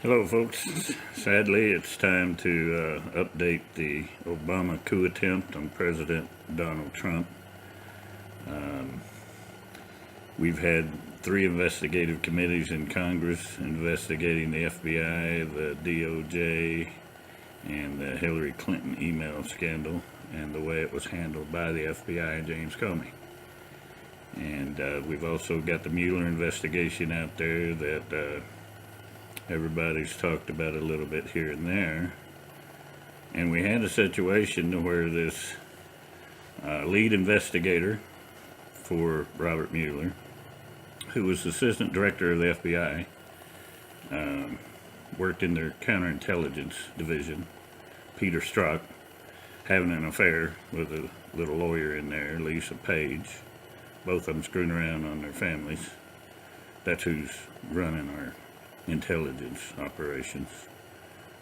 Hello, folks. Sadly, it's time to update the Obama coup attempt on President Donald Trump. We've had three investigative committees in Congress investigating the FBI, the DOJ, and the Hillary Clinton email scandal and the way it was handled by the FBI and James Comey. And we've also got the Mueller investigation out there that everybody's talked about a little bit here and there. And we had a situation where this lead investigator for Robert Mueller, who was assistant director of the FBI, worked in their counterintelligence division, Peter Strzok, having an affair with a little lawyer in there, Lisa Page. Both of them screwing around on their families. That's who's running our intelligence operations.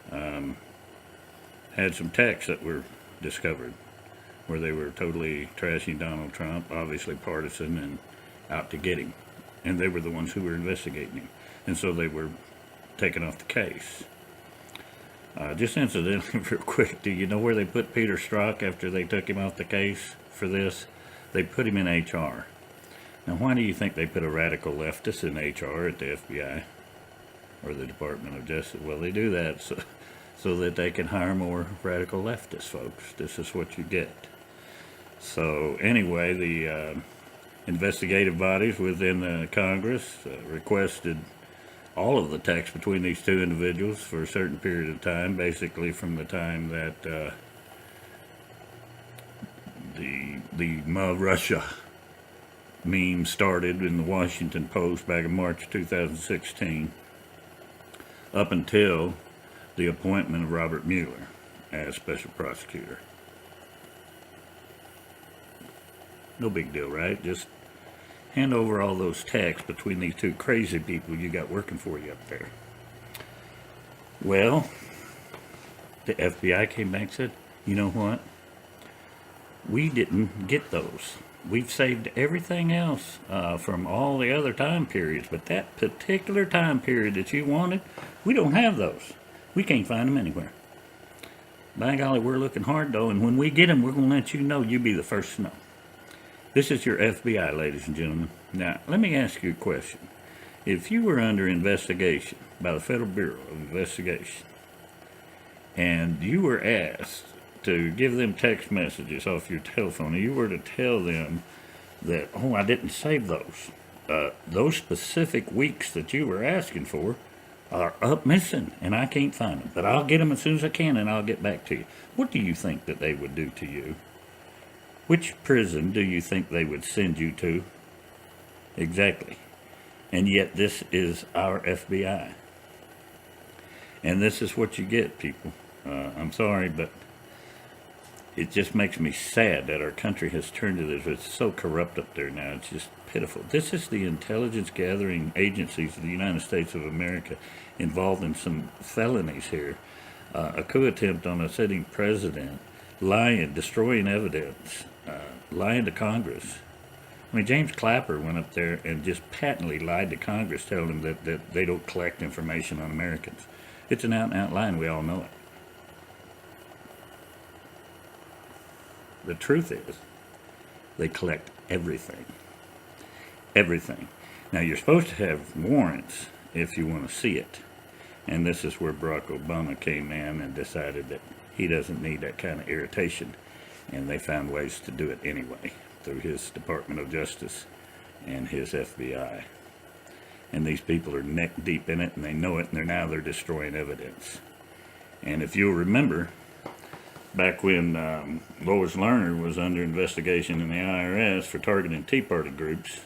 Had some texts that were discovered where they were totally trashing Donald Trump, obviously partisan and out to get him. And they were the ones who were investigating him. And so they were taken off the case. Just incidentally, real quick, do you know where they put Peter Strzok after they took him off the case for this? They put him in HR. Now, why do you think they put a radical leftist in HR at the FBI or the Department of Justice? Well, they do that so that they can hire more radical leftists, folks. This is what you get. So anyway, the investigative bodies within the Congress requested all of the texts between these two individuals for a certain period of time, basically from the time that the Russia meme started in the Washington Post back in March 2016, up until the appointment of Robert Mueller as special prosecutor. No big deal, right? Just hand over all those texts between these two crazy people you got working for you up there. Well, the FBI came back and said, you know what? We didn't get those. We've saved everything else from all the other time periods, but that particular time period that you wanted, we don't have those. We can't find them anywhere. By golly, we're looking hard though, and when we get them, we're going to let you know. You'll be the first to know. This is your FBI, ladies and gentlemen. Now, let me ask you a question. If you were under investigation by the Federal Bureau of Investigation, and you were asked to give them text messages off your telephone, and you were to tell them that, oh, I didn't save those specific weeks that you were asking for are up missing, and I can't find them, but I'll get them as soon as I can, and I'll get back to you. What do you think that they would do to you? Which prison do you think they would send you to? Exactly. And yet this is our FBI. And this is what you get, people. I'm sorry, but it just makes me sad that our country has turned to this. It's so corrupt up there now. It's just pitiful. This is the intelligence gathering agencies of the United States of America involved in some felonies here. A coup attempt on a sitting president, lying, destroying evidence, lying to Congress. I mean, James Clapper went up there and just patently lied to Congress, telling them that they don't collect information on Americans. It's an out-and-out lie, and we all know it. The truth is, they collect everything. Everything. Now, you're supposed to have warrants if you want to see it. And this is where Barack Obama came in and decided that he doesn't need that kind of irritation. And they found ways to do it anyway, through his Department of Justice and his FBI. And these people are neck deep in it, and they know it, and they're destroying evidence. And if you'll remember, back when Lois Lerner was under investigation in the IRS for targeting Tea Party groups,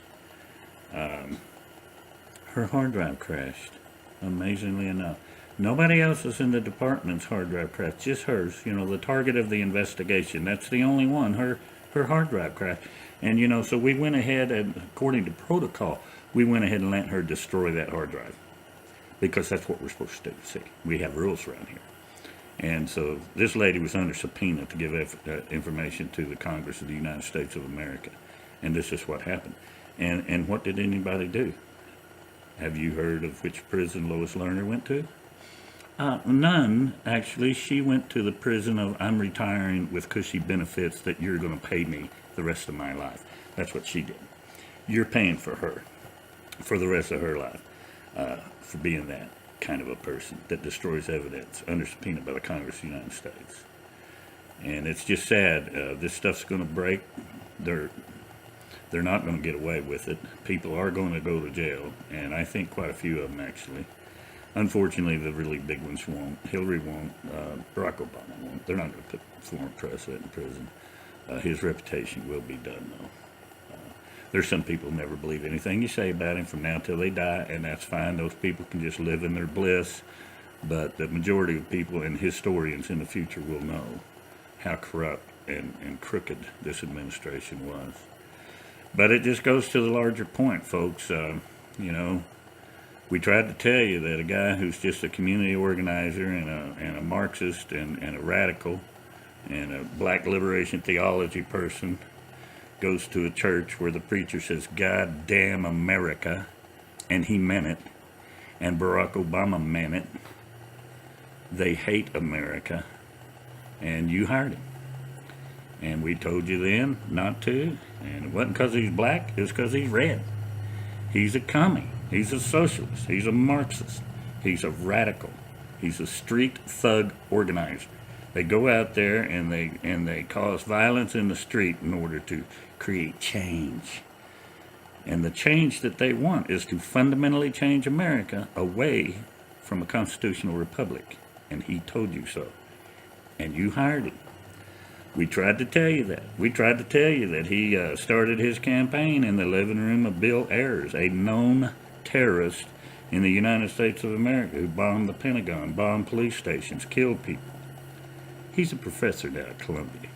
her hard drive crashed, amazingly enough. Nobody else was in the department's hard drive crashed, just hers. You know, the target of the investigation. That's the only one. Her hard drive crashed. And, you know, so we went ahead and, according to protocol, we went ahead and let her destroy that hard drive. Because that's what we're supposed to do. See, we have rules around here. And so this lady was under subpoena to give information to the Congress of the United States of America. And this is what happened. And what did anybody do? Have you heard of which prison Lois Lerner went to? None, actually. She went to the prison of I'm retiring with cushy benefits that you're going to pay me the rest of my life. That's what she did. You're paying for her for the rest of her life for being that kind of a person that destroys evidence under subpoena by the Congress of the United States. And it's just sad. This stuff's going to break. They're not going to get away with it. People are going to go to jail, and I think quite a few of them actually. Unfortunately, the really big ones won't. Hillary won't. Barack Obama won't. They're not going to put former president in prison. His reputation will be done, though. There's some people who never believe anything you say about him from now till they die, and that's fine. Those people can just live in their bliss. But the majority of people and historians in the future will know how corrupt and crooked this administration was. But it just goes to the larger point, folks. We tried to tell you that a guy who's just a community organizer and a Marxist and a radical and a black liberation theology person goes to a church where the preacher says, "God damn America," and he meant it, and Barack Obama meant it. They hate America, and you hired him. And we told you then not to, and it wasn't because he's black, it was because he's red. He's a commie. He's a socialist. He's a Marxist. He's a radical. He's a street thug organizer. They go out there and they cause violence in the street in order to create change. And the change that they want is to fundamentally change America away from a constitutional republic. And he told you so. And you hired him. We tried to tell you that. We tried to tell you that he started his campaign in the living room of Bill Ayers, a known terrorist in the United States of America who bombed the Pentagon, bombed police stations, killed people. He's a professor now at Columbia.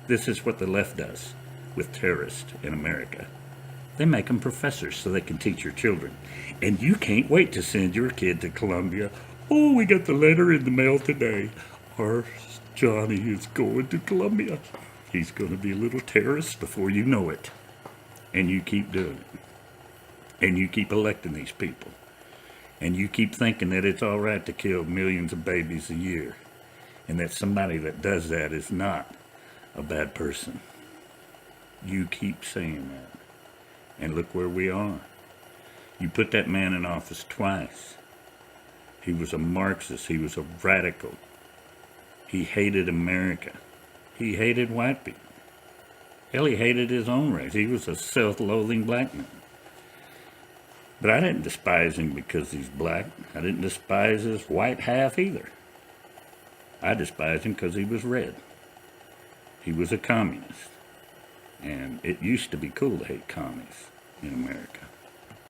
This is what the left does with terrorists in America. They make them professors so they can teach your children. And you can't wait to send your kid to Columbia. Oh, we got the letter in the mail today. Our Johnny is going to Columbia. He's going to be a little terrorist before you know it. And you keep doing it. And you keep electing these people. And you keep thinking that it's all right to kill millions of babies a year. And that somebody that does that is not a bad person. You keep saying that. And look where we are. You put that man in office twice. He was a Marxist. He was a radical. He hated America. He hated white people. Hell, he hated his own race. He was a self-loathing black man. But I didn't despise him because he's black. I didn't despise his white half either. I despised him because he was red. He was a communist. And it used to be cool to hate commies in America.